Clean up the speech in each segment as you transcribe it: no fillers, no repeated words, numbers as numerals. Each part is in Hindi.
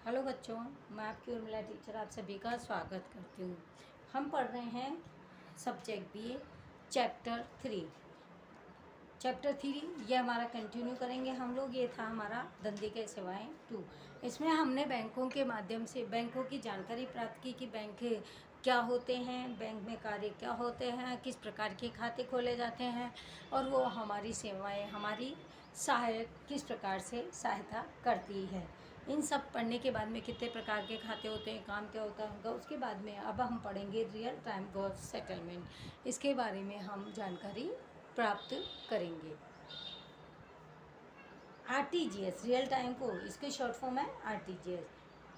हेलो बच्चों, मैं आपकी उर्मिला टीचर आप सभी का स्वागत करती हूँ। हम पढ़ रहे हैं सब्जेक्ट बी चैप्टर 3 ये हमारा कंटिन्यू करेंगे हम लोग। ये था हमारा धंधे के सेवाएं 2। इसमें हमने बैंकों के माध्यम से बैंकों की जानकारी प्राप्त की कि बैंक क्या होते हैं, बैंक में कार्य क्या होते हैं, किस प्रकार के खाते खोले जाते हैं और वो हमारी सेवाएं हमारी सहायक किस प्रकार से सहायता करती है। इन सब पढ़ने के बाद में कितने प्रकार के खाते होते हैं, काम क्या होता है उनका, उसके बाद में अब हम पढ़ेंगे रियल टाइम ग्रॉस सेटलमेंट। इसके बारे में हम जानकारी प्राप्त करेंगे। आरटीजीएस रियल टाइम को इसके शॉर्ट फॉर्म है आरटीजीएस।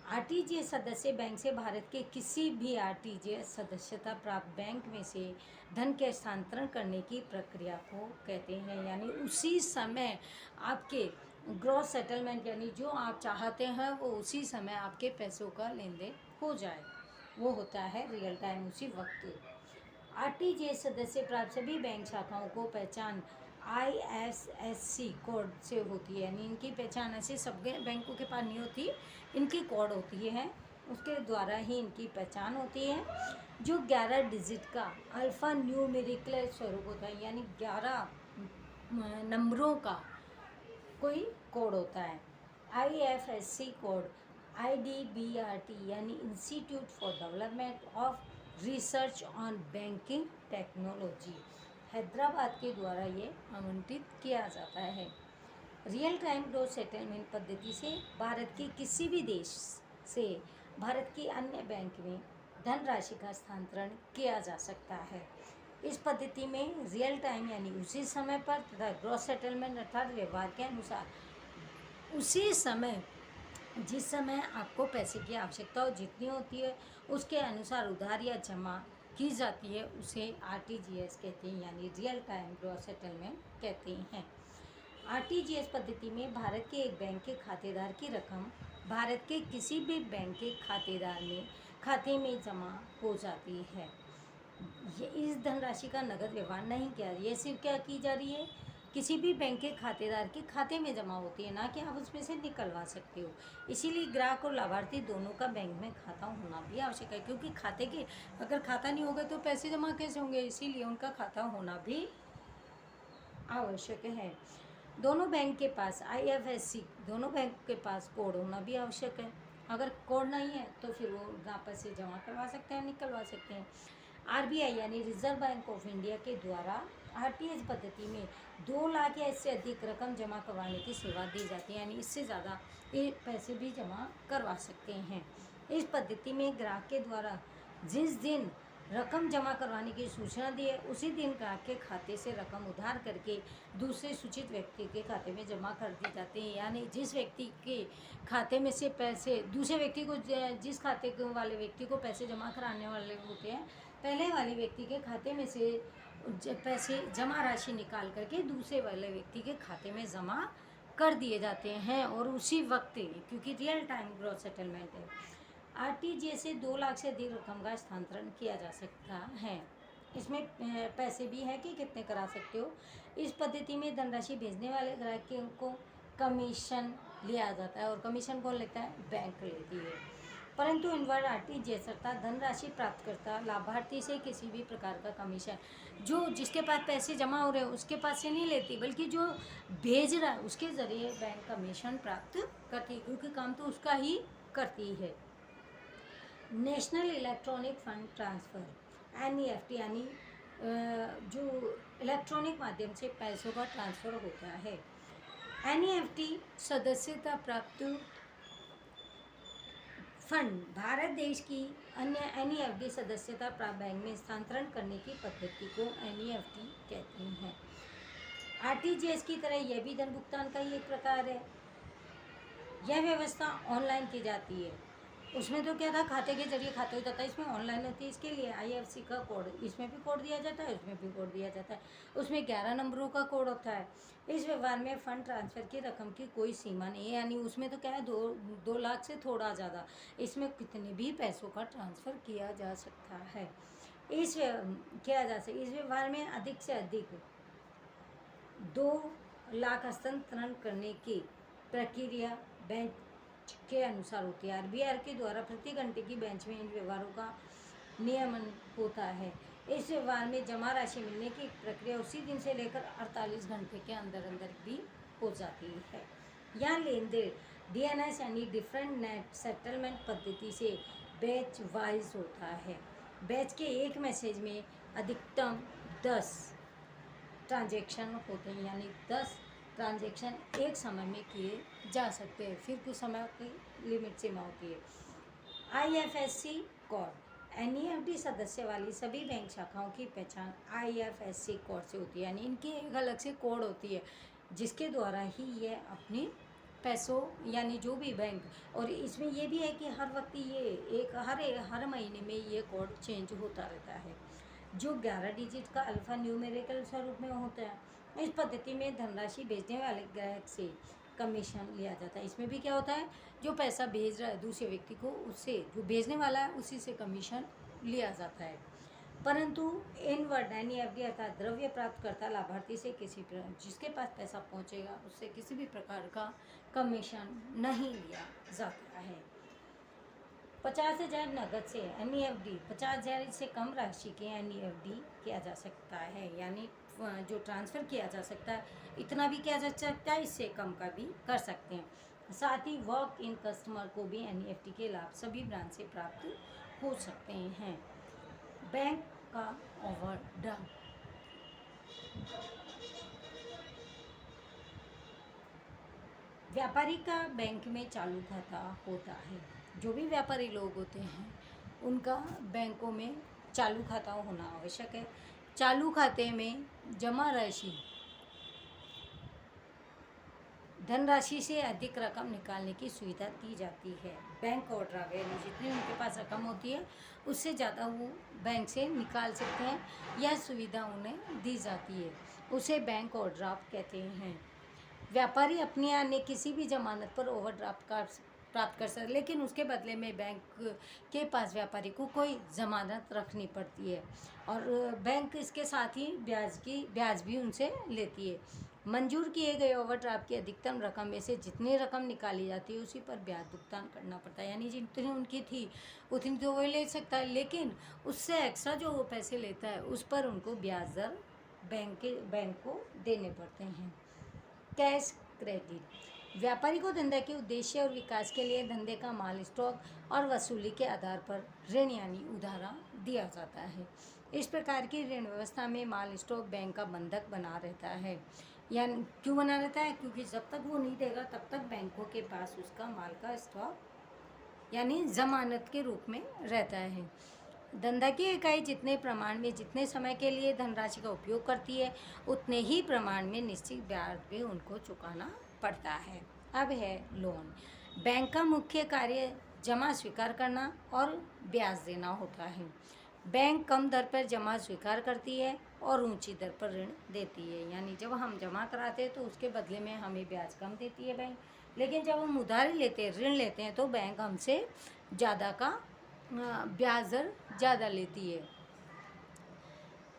आरटीजीएस सदस्य बैंक से भारत के किसी भी आरटीजीएस सदस्यता प्राप्त बैंक में से धन के हस्तांतरण करने की प्रक्रिया को कहते हैं। यानी उसी समय आपके ग्रॉस सेटलमेंट यानी जो आप चाहते हैं वो उसी समय आपके पैसों का लेन देन हो जाए, वो होता है रियल टाइम उसी वक्त। आरटीजीएस सदस्य प्राप्त सभी बैंक शाखाओं को पहचान IFSC कोड से होती है। यानी इनकी पहचान ऐसे सब बैंकों के पास नहीं होती, इनकी कोड होती है, उसके द्वारा ही इनकी पहचान होती है, जो 11 डिजिट का अल्फ़ा न्यूमेरिकल स्वरूप होता है। यानी 11 नंबरों का कोई कोड होता है। IFSC कोड IDBRT यानी institute for development of research on banking technology Hyderabad के द्वारा ये आवंटित किया जाता है। रियल टाइम ग्रॉस सेटलमेंट पद्धति से भारत के किसी भी देश से भारत की अन्य बैंक में धनराशि का हस्तांतरण किया जा सकता है। इस पद्धति में रियल टाइम यानी उसी समय पर तथा ग्रॉस सेटलमेंट अर्थात व्यवहार के अनुसार उसी समय जिस समय आपको पैसे की आवश्यकता जितनी होती है उसके अनुसार उधार या जमा की जाती है, उसे आरटीजीएस कहते हैं, यानी रियल टाइम ग्रॉस सेटलमेंट कहते हैं। आरटीजीएस पद्धति में भारत के एक बैंक के खातेदार की रकम भारत के किसी भी बैंक के खाते में जमा हो जाती है। ये इस धनराशि का नगद व्यवहार नहीं किया, ये सिर्फ क्या की जा रही है, किसी भी बैंक के खातेदार के खाते में जमा होती है, ना कि आप उसमें से निकलवा सकते हो। इसीलिए ग्राहक और लाभार्थी दोनों का बैंक में खाता होना भी आवश्यक है, क्योंकि खाते के अगर खाता नहीं होगा तो पैसे जमा कैसे होंगे, इसीलिए उनका खाता होना भी आवश्यक है। दोनों बैंक के पास IFSC दोनों बैंक के पास कोड होना भी आवश्यक है। अगर कोड नहीं है तो फिर वो ना पैसे जमा करवा सकते हैं निकलवा सकते हैं। RBI यानी रिजर्व बैंक ऑफ इंडिया के द्वारा आरटीजीएस पद्धति में 2 लाख या इससे अधिक रकम जमा करवाने की सेवा दी जाती है। यानी इससे ज़्यादा ये पैसे भी जमा करवा सकते हैं। इस पद्धति में ग्राहक के द्वारा जिस दिन रकम जमा करवाने की सूचना दी है उसी दिन ग्राहक के खाते से रकम उधार करके दूसरे सूचित व्यक्ति के खाते में जमा कर दी जाती है। यानी जिस व्यक्ति के खाते में से पैसे दूसरे व्यक्ति को जिस खाते वाले व्यक्ति को पैसे जमा कराने वाले होते हैं, पहले वाले व्यक्ति के खाते में से पैसे जमा राशि निकाल करके दूसरे वाले व्यक्ति के खाते में जमा कर दिए जाते हैं और उसी वक्त, क्योंकि रियल टाइम ग्रॉस सेटलमेंट है, आरटीजीएस से 2 लाख से अधिक रकम का हस्तांतरण किया जा सकता है। इसमें पैसे भी है कि कितने करा सकते हो। इस पद्धति में धनराशि भेजने वाले ग्राहक को कमीशन लिया जाता है, और कमीशन कौन लेता है, बैंक लेती है। परंतु इनवर्ड आरटीजीएस अर्थात धनराशि प्राप्तकर्ता लाभार्थी से किसी भी प्रकार का कमीशन जो जिसके पास पैसे जमा हो रहे हैं उसके पास से नहीं लेती, बल्कि जो भेज रहा है उसके ज़रिए बैंक कमीशन प्राप्त करती है, क्योंकि काम तो उसका ही करती है। National electronic fund transfer NEFT यानी जो इलेक्ट्रॉनिक माध्यम से पैसों का ट्रांसफ़र होता है। NEFT सदस्यता प्राप्त फंड भारत देश की अन्य NEFT सदस्यता प्राप्त बैंक में हस्तांतरण करने की पद्धति को NEFT कहते हैं। आरटीजीएस की तरह यह भी धन भुगतान का ही एक प्रकार है। यह व्यवस्था ऑनलाइन की जाती है। उसमें तो क्या था, खाते के जरिए खाते हो जाता है, इसमें ऑनलाइन होती है। इसके लिए IFSC का कोड, इसमें भी कोड दिया जाता है, उसमें भी कोड दिया जाता है। उसमें 11 नंबरों का कोड होता है। इस व्यवहार में फ़ंड ट्रांसफ़र की रकम की कोई सीमा नहीं है, यानी उसमें तो क्या है, 2 लाख से थोड़ा ज़्यादा, इसमें कितने भी पैसों का ट्रांसफ़र किया जा सकता है। इस व्यवहार में अधिक से अधिक 2 लाख हस्तांतरण करने की प्रक्रिया बैंक के अनुसार होती है। आरबीआई के द्वारा प्रति घंटे की बेंच में इन व्यवहारों का नियमन होता है। इस व्यवहार में जमा राशि मिलने की प्रक्रिया उसी दिन से लेकर 48 घंटे के अंदर अंदर भी हो जाती है। यह लेन देन डीएनएस यानी डिफरेंट नेट सेटलमेंट पद्धति से बैच वाइज होता है। बैच के एक मैसेज में अधिकतम 10 ट्रांजैक्शन होते हैं, यानी 10 ट्रांजैक्शन एक समय में किए जा सकते हैं। फिर कुछ समय की लिमिट सीमा होती है। आईएफएससी कोड एनईएफटी सदस्य वाली सभी बैंक शाखाओं की पहचान आईएफएससी कोड से होती है, यानी इनकी एक अलग से कोड होती है जिसके द्वारा ही ये अपने पैसों यानी जो भी बैंक, और इसमें ये भी है कि हर वक्त ये हर महीने में ये कोड चेंज होता रहता है, जो 11 डिजिट का अल्फा न्यूमेरिकल स्वरूप में होता है। इस पद्धति में धनराशि भेजने वाले ग्राहक से कमीशन लिया जाता है। इसमें भी क्या होता है, जो पैसा भेज रहा है दूसरे व्यक्ति को, उससे जो भेजने वाला है उसी से कमीशन लिया जाता है। परंतु इनवर्ड एनईएफटी अर्थात द्रव्य प्राप्तकर्ता लाभार्थी से जिसके पास पैसा पहुंचेगा उससे किसी भी प्रकार का कमीशन नहीं लिया जाता है। 50,000 नकद से एनईएफटी 50,000 से कम राशि के एनईएफटी किया जा सकता है, यानी जो ट्रांसफ़र किया जा सकता है इतना भी किया जा सकता है, इससे कम का भी कर सकते हैं। साथ ही वॉक इन कस्टमर को भी एनईएफटी के लाभ सभी ब्रांच से प्राप्त हो सकते हैं। बैंक का ओवरड्राफ्ट व्यापारी का बैंक में चालू खाता होता है। जो भी व्यापारी लोग होते हैं उनका बैंकों में चालू खाता होना आवश्यक है। चालू खाते में जमा राशि धनराशि से अधिक रकम निकालने की सुविधा दी जाती है। बैंक ओवरड्राफ्ट यानी जितनी उनके पास रकम होती है उससे ज़्यादा वो बैंक से निकाल सकते हैं, यह सुविधा उन्हें दी जाती है, उसे बैंक ओवरड्राफ्ट कहते हैं। व्यापारी अपनी अन्य किसी भी जमानत पर ओवरड्राफ्ट प्राप्त कर सकते, लेकिन उसके बदले में बैंक के पास व्यापारी को कोई जमानत रखनी पड़ती है, और बैंक इसके साथ ही ब्याज भी उनसे लेती है। मंजूर किए गए ओवरड्राफ्ट की अधिकतम रकम में से जितनी रकम निकाली जाती है उसी पर ब्याज भुगतान करना पड़ता है, यानी जितनी उनकी थी उतनी तो वही ले सकता है, लेकिन उससे एक्स्ट्रा जो वो पैसे लेता है उस पर उनको ब्याज दर बैंक को देने पड़ते हैं। कैश क्रेडिट व्यापारी को धंधे के उद्देश्य और विकास के लिए धंधे का माल स्टॉक और वसूली के आधार पर ऋण यानी उधारा दिया जाता है। इस प्रकार की ऋण व्यवस्था में माल स्टॉक बैंक का बंधक बना रहता है। यानी क्यों बना रहता है, क्योंकि जब तक वो नहीं देगा तब तक बैंकों के पास उसका माल का स्टॉक यानी जमानत के रूप में रहता है। धंधा की इकाई जितने प्रमाण में जितने समय के लिए धनराशि का उपयोग करती है उतने ही प्रमाण में निश्चित ब्याज भी उनको चुकाना पड़ता है। अब है लोन। बैंक का मुख्य कार्य जमा स्वीकार करना और ब्याज देना होता है। बैंक कम दर पर जमा स्वीकार करती है और ऊंची दर पर ऋण देती है, यानी जब हम जमा कराते हैं तो उसके बदले में हमें ब्याज कम देती है बैंक, लेकिन जब हम उधारी लेते हैं ऋण लेते हैं तो बैंक हमसे ज़्यादा का ब्याज दर ज़्यादा लेती है।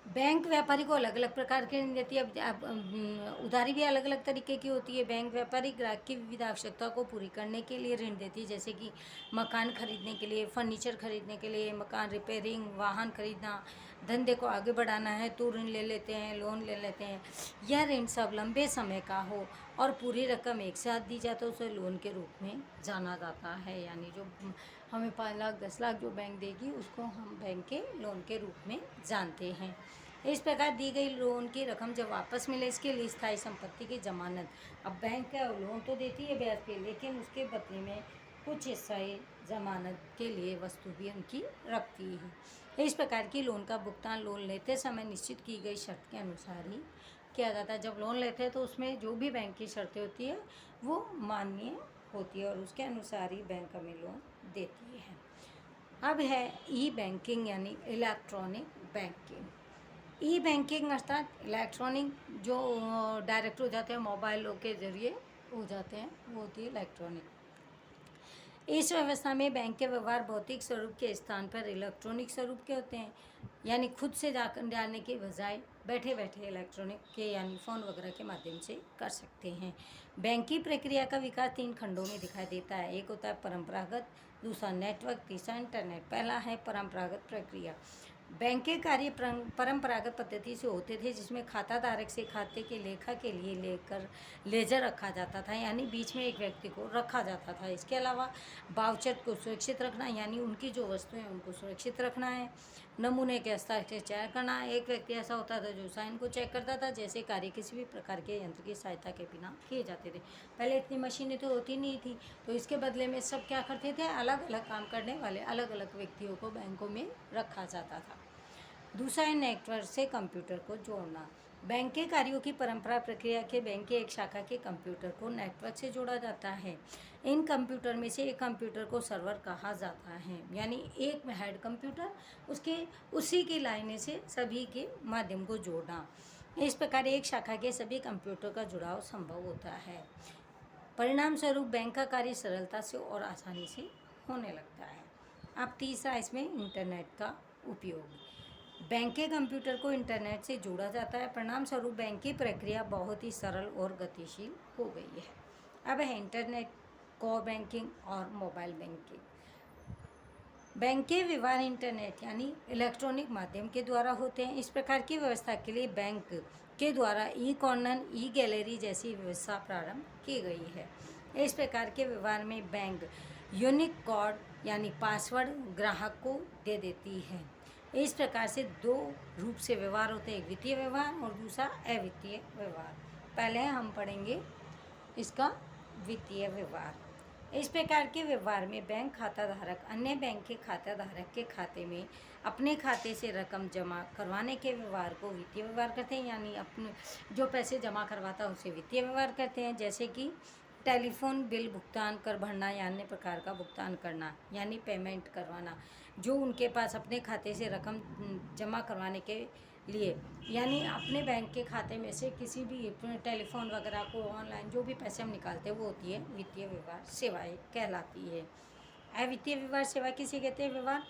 बैंक व्यापारी को अलग अलग प्रकार के ऋण देती है। अब उधारी भी अलग अलग तरीके की होती है। बैंक व्यापारी ग्राहक की विविध आवश्यकता को पूरी करने के लिए ऋण देती है, जैसे कि मकान खरीदने के लिए, फर्नीचर खरीदने के लिए, मकान रिपेयरिंग, वाहन खरीदना, धंधे को आगे बढ़ाना है तो ऋण ले लेते हैं, लोन ले लेते हैं। यह ऋण सब लंबे समय का हो और पूरी रकम एक साथ दी जाए तो उसे लोन के रूप में जाना जाता है, यानी जो हमें 5 लाख 10 लाख जो बैंक देगी उसको हम बैंक के लोन के रूप में जानते हैं। इस प्रकार दी गई लोन की रकम जब वापस मिले इसके लिए स्थायी संपत्ति की जमानत। अब बैंक का लोन तो देती है ब्याज पे, लेकिन उसके बदले में कुछ स्थायी जमानत के लिए वस्तु भी उनकी रखती है। इस प्रकार की लोन का भुगतान लोन लेते समय निश्चित की गई शर्त के अनुसार ही किया जाता है। जब लोन लेते हैं तो उसमें जो भी बैंक की शर्तें होती है वो मान्य होती है और उसके अनुसार ही बैंक हमें लोन देती है। अब है ई बैंकिंग यानी इलेक्ट्रॉनिक बैंकिंग। ई बैंकिंग अर्थात इलेक्ट्रॉनिक जो डायरेक्ट हो जाते हैं मोबाइलों के ज़रिए हो जाते हैं, वो होती है इलेक्ट्रॉनिक। इस व्यवस्था में बैंक के व्यवहार भौतिक स्वरूप के स्थान पर इलेक्ट्रॉनिक स्वरूप के होते हैं, यानी खुद से जाकर जाने के बजाय बैठे बैठे इलेक्ट्रॉनिक के यानी फ़ोन वगैरह के माध्यम से कर सकते हैं। बैंक की प्रक्रिया का विकास 3 खंडों में दिखाई देता है। एक होता है परंपरागत, दूसरा नेटवर्क, तीसरा इंटरनेट। पहला है परंपरागत प्रक्रिया। बैंक के कार्य परंपरागत पद्धति से होते थे, जिसमें खाता धारक से खाते के लेखा के लिए लेकर लेजर रखा जाता था, यानी बीच में एक व्यक्ति को रखा जाता था। इसके अलावा बाउचर को सुरक्षित रखना, यानी उनकी जो वस्तुएं हैं उनको सुरक्षित रखना है। नमूने के हस्ताक्षर चेक करना, एक व्यक्ति ऐसा होता था जो साइन को चेक करता था। जैसे कार्य किसी भी प्रकार के यंत्र की सहायता के बिना किए जाते थे। पहले इतनी मशीनें तो होती नहीं थी, तो इसके बदले में सब क्या करते थे, अलग अलग काम करने वाले अलग अलग व्यक्तियों को बैंकों में रखा जाता था। दूसरा है नेटवर्क से कंप्यूटर को जोड़ना। बैंक के कार्यों की परंपरा प्रक्रिया के बैंक के एक शाखा के कंप्यूटर को नेटवर्क से जोड़ा जाता है। इन कंप्यूटर में से एक कंप्यूटर को सर्वर कहा जाता है, यानी एक हेड कंप्यूटर, उसी की लाइनें से सभी के माध्यम को जोड़ना। इस प्रकार एक शाखा के सभी कंप्यूटर का जुड़ाव संभव होता है। परिणाम स्वरूप बैंक का कार्य सरलता से और आसानी से होने लगता है। अब तीसरा इसमें इंटरनेट का उपयोग। बैंक के कंप्यूटर को इंटरनेट से जोड़ा जाता है। परिणाम स्वरूप बैंक की प्रक्रिया बहुत ही सरल और गतिशील हो गई है। अब है इंटरनेट, कोर बैंकिंग और मोबाइल बैंकिंग। बैंक के व्यवहार इंटरनेट यानी इलेक्ट्रॉनिक माध्यम के द्वारा होते हैं। इस प्रकार की व्यवस्था के लिए बैंक के द्वारा ई कॉर्नर, ई गैलरी जैसी व्यवस्था प्रारंभ की गई है। इस प्रकार के व्यवहार में बैंक यूनिक कोड यानी पासवर्ड ग्राहक को दे देती है। इस प्रकार से दो रूप से व्यवहार होते हैं, एक वित्तीय व्यवहार और दूसरा अवित्तीय व्यवहार। पहले हम पढ़ेंगे इसका वित्तीय व्यवहार। इस प्रकार के व्यवहार में बैंक खाता धारक अन्य बैंक के खाता धारक के खाते में अपने खाते से रकम जमा करवाने के व्यवहार को वित्तीय व्यवहार करते हैं, यानी अपने जो पैसे जमा करवाता है उसे वित्तीय व्यवहार करते हैं। जैसे कि टेलीफोन बिल भुगतान कर भरना या अन्य प्रकार का भुगतान करना, यानी पेमेंट करवाना, जो उनके पास अपने खाते से रकम जमा करवाने के लिए, यानी अपने बैंक के खाते में से किसी भी टेलीफोन वगैरह को ऑनलाइन जो भी पैसे हम निकालते हैं वो होती है वित्तीय व्यवहार सेवाएं कहलाती है। अवित्तीय व्यवहार सेवा किसे कहते हैं? व्यवहार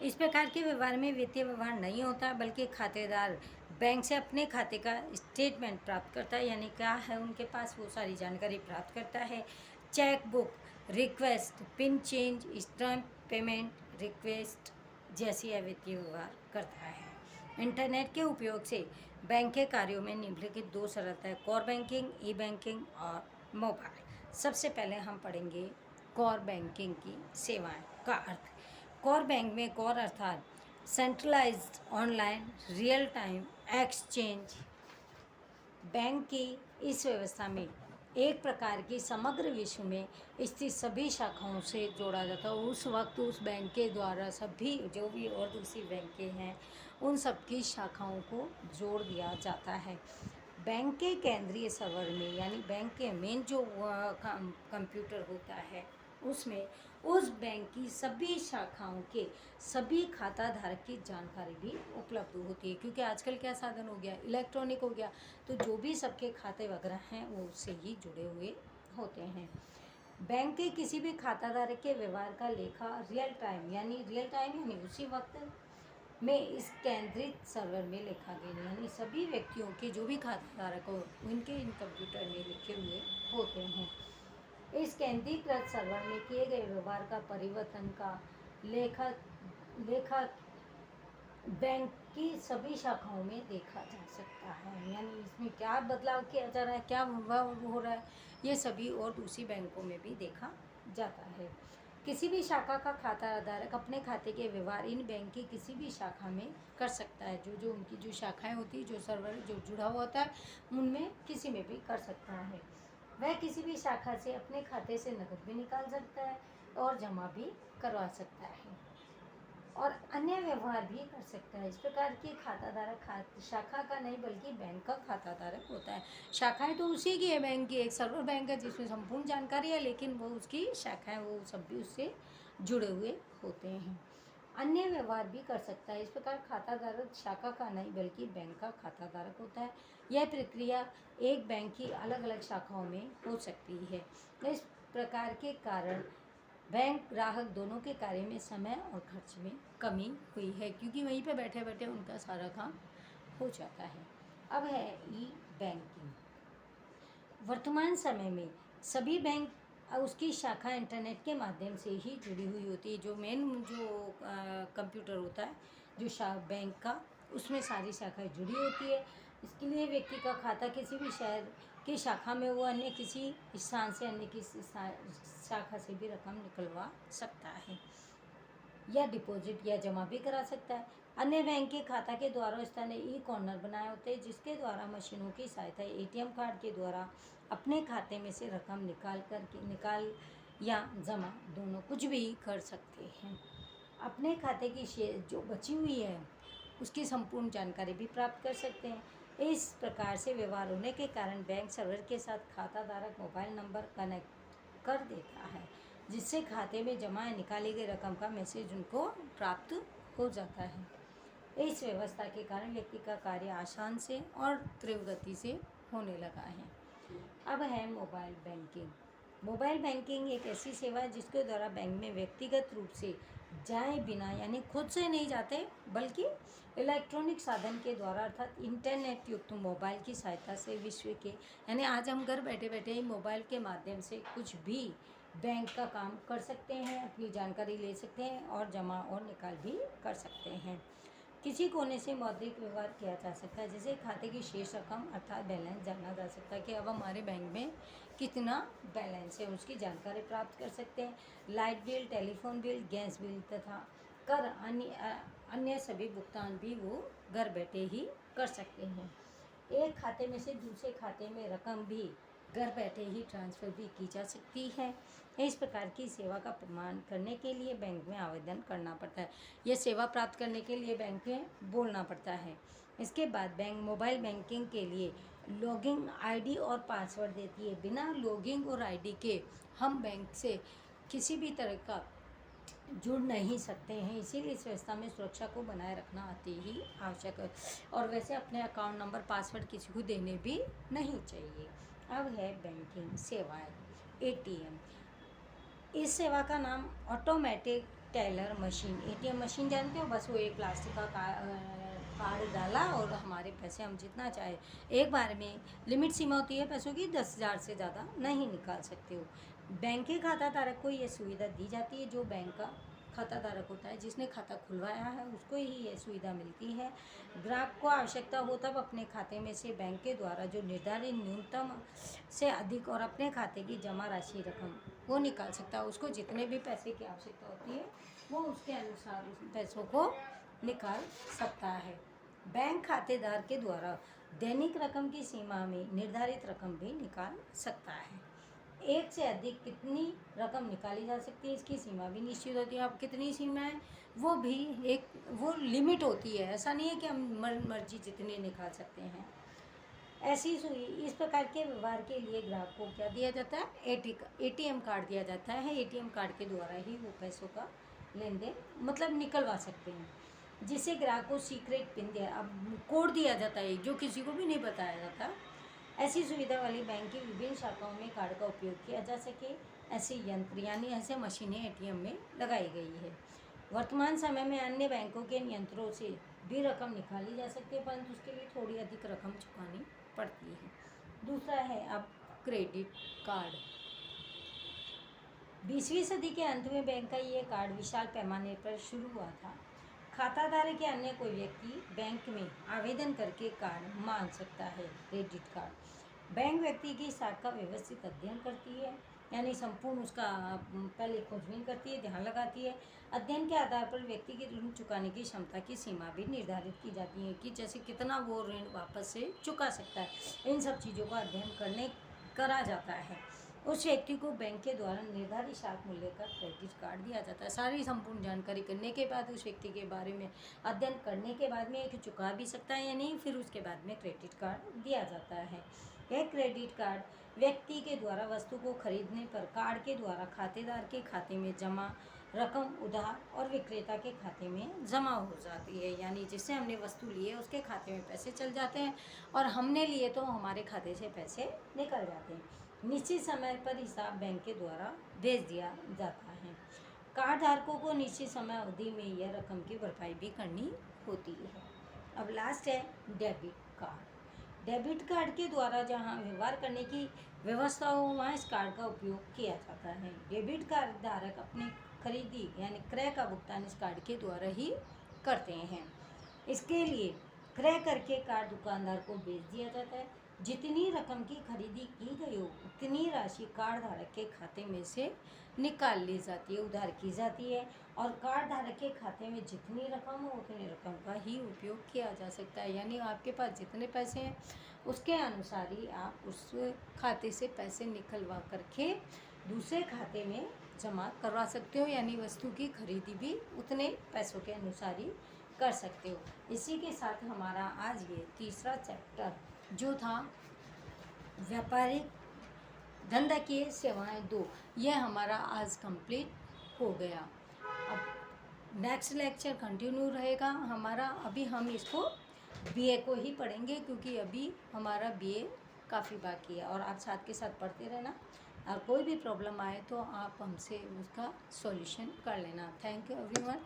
इस प्रकार के व्यवहार में वित्तीय व्यवहार नहीं होता, बल्कि खातेदार बैंक से अपने खाते का स्टेटमेंट प्राप्त करता है, यानी क्या है उनके पास वो सारी जानकारी प्राप्त करता है। Cheque book request, pin change, stamp payment request जैसी अवित्तीय व्यवहार करता है। इंटरनेट के उपयोग से बैंक के कार्यों में निम्नलिखित दो सरलता है, कोर बैंकिंग, ई बैंकिंग और मोबाइल। सबसे पहले हम पढ़ेंगे कोर बैंकिंग की सेवाएं का अर्थ। कोर बैंक में कोर अर्थात centralised online real time exchange. Bank की इस व्यवस्था में एक प्रकार की समग्र विश्व में स्थित सभी शाखाओं से जोड़ा जाता है। उस वक्त उस बैंक के द्वारा सभी जो भी और दूसरी बैंकें हैं उन सब की शाखाओं को जोड़ दिया जाता है। बैंक के केंद्रीय सर्वर में यानी बैंक के मेन जो कंप्यूटर होता है उसमें उस बैंक की सभी शाखाओं के सभी खाता धारक की जानकारी भी उपलब्ध होती है, क्योंकि आजकल क्या साधन हो गया, इलेक्ट्रॉनिक हो गया, तो जो भी सबके खाते वगैरह हैं वो उससे ही जुड़े हुए होते हैं। बैंक के किसी भी खाता धारक के व्यवहार का लेखा रियल टाइम यानी उसी वक्त में इस केंद्रित सर्वर में लिखा गया, यानी सभी व्यक्तियों के जो भी खाता धारक हो उनके इन कंप्यूटर में लिखे हुए होते हैं। इस केंद्रीकृत सर्वर में किए गए व्यवहार का परिवर्तन का लेखा बैंक की सभी शाखाओं में देखा जा सकता है, यानी इसमें क्या बदलाव किया जा रहा है, क्या हो रहा है, ये सभी और दूसरी बैंकों में भी देखा जाता है। किसी भी शाखा का खाता धारक अपने खाते के व्यवहार इन बैंक की किसी भी शाखा में कर सकता है। जो उनकी जो शाखाएं होती है, जो सर्वर जो जुड़ा हुआ होता है, उनमें किसी में भी कर सकता है। वह किसी भी शाखा से अपने खाते से नकद भी निकाल सकता है और जमा भी करवा सकता है और अन्य व्यवहार भी कर सकता है। इस प्रकार की खाता धारक शाखा का नहीं बल्कि बैंक का खाता धारक होता है। शाखाएं तो उसी की है, बैंक की एक सर्वर बैंक है जिसमें संपूर्ण जानकारी है, लेकिन वो उसकी शाखाएं वो सब भी उससे जुड़े हुए होते हैं। अन्य व्यवहार भी कर सकता है। इस प्रकार खाता धारक शाखा का नहीं बल्कि बैंक का खाता धारक होता है। यह प्रक्रिया एक बैंक की अलग अलग शाखाओं में हो सकती है। इस प्रकार के कारण बैंक ग्राहक दोनों के कार्य में समय और खर्च में कमी हुई है, क्योंकि वहीं पे बैठे बैठे उनका सारा काम हो जाता है। अब है ई बैंकिंग। वर्तमान समय में सभी बैंक उसकी शाखा इंटरनेट के माध्यम से ही जुड़ी हुई होती है। जो मेन जो कंप्यूटर होता है जो बैंक का, उसमें सारी शाखाएं जुड़ी होती है। इसके लिए व्यक्ति का खाता किसी भी शहर की शाखा में वो अन्य किसी स्थान से अन्य किसी शाखा से भी रकम निकलवा सकता है या डिपॉजिट या जमा भी करा सकता है। अन्य बैंक के खाता के द्वारा स्थानीय ई कॉर्नर बनाए होते हैं जिसके द्वारा मशीनों की सहायता एटीएम कार्ड के द्वारा अपने खाते में से रकम निकाल या जमा दोनों कुछ भी कर सकते हैं। अपने खाते की शेयर जो बची हुई है उसकी संपूर्ण जानकारी भी प्राप्त कर सकते हैं। इस प्रकार से व्यवहार होने के कारण बैंक सर्वर के साथ खाता धारक मोबाइल नंबर कनेक्ट कर देता है जिससे खाते में जमा या निकाली गई रकम का मैसेज उनको प्राप्त हो जाता है। इस व्यवस्था के कारण व्यक्ति का कार्य आसान से और तीव्र गति से होने लगा है। अब है मोबाइल बैंकिंग। मोबाइल बैंकिंग एक ऐसी सेवा है जिसके द्वारा बैंक में व्यक्तिगत रूप से जाए बिना, यानी खुद से नहीं जाते बल्कि इलेक्ट्रॉनिक साधन के द्वारा अर्थात इंटरनेट युक्त मोबाइल की सहायता से विश्व के, यानी आज हम घर बैठे बैठे ही मोबाइल के माध्यम से कुछ भी बैंक का काम कर सकते हैं, अपनी जानकारी ले सकते हैं और जमा और निकाल भी कर सकते हैं। किसी कोने से मौद्रिक व्यवहार किया जा सकता है, जैसे खाते की शेष रकम अर्थात बैलेंस जाना जा सकता है कि अब हमारे बैंक में कितना बैलेंस है, उसकी जानकारी प्राप्त कर सकते हैं। Light bill, telephone bill, gas bill तथा कर अन्य सभी भुगतान भी वो घर बैठे ही कर सकते हैं। एक खाते में से दूसरे खाते में रकम भी घर बैठे ही ट्रांसफ़र भी की जा सकती है। इस प्रकार की सेवा का प्रमाण करने के लिए बैंक में आवेदन करना पड़ता है। यह सेवा प्राप्त करने के लिए बैंक में बोलना पड़ता है। इसके बाद बैंक मोबाइल बैंकिंग के लिए लॉगिन आईडी और पासवर्ड देती है। बिना लॉगिन और आईडी के हम बैंक से किसी भी तरह का जुड़ नहीं सकते हैं, इसीलिए इस व्यवस्था में सुरक्षा को बनाए रखना अति ही आवश्यक है। और वैसे अपने अकाउंट नंबर पासवर्ड किसी को देने भी नहीं चाहिए। अब है बैंकिंग सेवाएं। एटीएम, इस सेवा का नाम automatic teller machine, ATM machine जानते हो, बस वो एक प्लास्टिक का कार्ड डाला और हमारे पैसे हम जितना चाहे, एक बार में लिमिट सीमा होती है पैसों की 10,000 से ज़्यादा नहीं निकाल सकते हो। बैंक के खाता धारक को ये सुविधा दी जाती है। जो बैंक का खाता धारक होता है, जिसने खाता खुलवाया है, उसको ही ये सुविधा मिलती है। ग्राहक को आवश्यकता हो तब अपने खाते में से बैंक के द्वारा जो निर्धारित न्यूनतम से अधिक और अपने खाते की जमा राशि रकम वो निकाल सकता है। उसको जितने भी पैसे की आवश्यकता होती है वो उसके अनुसार उस पैसों को निकाल सकता है। बैंक खातेदार के द्वारा दैनिक रकम की सीमा में निर्धारित रकम भी निकाल सकता है। एक से अधिक कितनी रकम निकाली जा सकती है इसकी सीमा भी निश्चित होती है। अब कितनी सीमा है वो भी एक वो लिमिट होती है, ऐसा नहीं है कि हम मर्जी जितनी निकाल सकते हैं। ऐसी इस प्रकार के व्यवहार के लिए ग्राहक को क्या दिया जाता है, एटीएम कार्ड दिया जाता है। एटीएम कार्ड के द्वारा ही वो पैसों का लेन देन मतलब निकलवा सकते हैं, जिससे ग्राहक को सीक्रेट पिन अब कोड दिया जाता है जो किसी को भी नहीं बताया जाता। ऐसी सुविधा वाली बैंक की विभिन्न शाखाओं में कार्ड का उपयोग किया जा सके, ऐसे यंत्र यानी ऐसे मशीनें एटीएम में लगाई गई है। वर्तमान समय में अन्य बैंकों के यंत्रों से भी रकम निकाली जा सकती है, परंतु उसके लिए थोड़ी अधिक रकम चुकानी पड़ती है। दूसरा है अब क्रेडिट कार्ड। 20वीं सदी के अंत में बैंक का ये कार्ड विशाल पैमाने पर शुरू हुआ था। खाताधारक या अन्य कोई व्यक्ति बैंक में आवेदन करके कार्ड मांग सकता है। क्रेडिट कार्ड बैंक व्यक्ति की साख का व्यवस्थित अध्ययन करती है, यानी संपूर्ण उसका पहले खोजबीन करती है, ध्यान लगाती है। अध्ययन के आधार पर व्यक्ति की ऋण चुकाने की क्षमता की सीमा भी निर्धारित की जाती है कि जैसे कितना वो ऋण वापस से चुका सकता है। इन सब चीज़ों का अध्ययन करा जाता है। उस व्यक्ति को बैंक के द्वारा निर्धारित शाख मूल्य का क्रेडिट कार्ड दिया जाता है। सारी संपूर्ण जानकारी करने के बाद उस व्यक्ति के बारे में अध्ययन करने के बाद में एक चुका भी सकता है या नहीं, फिर उसके बाद में क्रेडिट कार्ड दिया जाता है। यह क्रेडिट कार्ड व्यक्ति के द्वारा वस्तु को खरीदने पर कार्ड के द्वारा खातेदार के खाते में जमा रकम उधार और विक्रेता के खाते में जमा हो जाती है, यानी जिससे हमने वस्तु ली है उसके खाते में पैसे चल जाते हैं और हमने लिए तो हमारे खाते से पैसे निकल जाते हैं। निश्चित समय पर हिसाब बैंक के द्वारा भेज दिया जाता है। कार्ड धारकों को निश्चित समय अवधि में यह रकम की भरपाई भी करनी होती है। अब लास्ट है डेबिट कार्ड। डेबिट कार्ड के द्वारा जहाँ व्यवहार करने की व्यवस्था हो वहाँ इस कार्ड का उपयोग किया जाता है। डेबिट कार्ड धारक अपनी खरीदी यानी क्रय का भुगतान इस कार्ड के द्वारा ही करते हैं। इसके लिए क्रय करके कार्ड दुकानदार को बेच दिया जाता है। जितनी रकम की खरीदी की गई हो उतनी राशि कार्ड धारक के खाते में से निकाल ली जाती है, उधार की जाती है, और कार्ड धारक के खाते में जितनी रकम हो उतनी रकम का ही उपयोग किया जा सकता है। यानी आपके पास जितने पैसे हैं उसके अनुसार ही आप उस खाते से पैसे निकलवा करके दूसरे खाते में जमा करवा सकते हो, यानी वस्तु की खरीदी भी उतने पैसों के अनुसार ही कर सकते हो। इसी के साथ हमारा आज ये तीसरा चैप्टर जो था व्यापारिक धंधाकीय सेवाएं 2, यह हमारा आज कंप्लीट हो गया। अब नेक्स्ट लेक्चर कंटिन्यू रहेगा हमारा। अभी हम इसको बीए को ही पढ़ेंगे क्योंकि अभी हमारा बीए काफ़ी बाकी है, और आप साथ के साथ पढ़ते रहना, और कोई भी प्रॉब्लम आए तो आप हमसे उसका सॉल्यूशन कर लेना। Thank you everyone.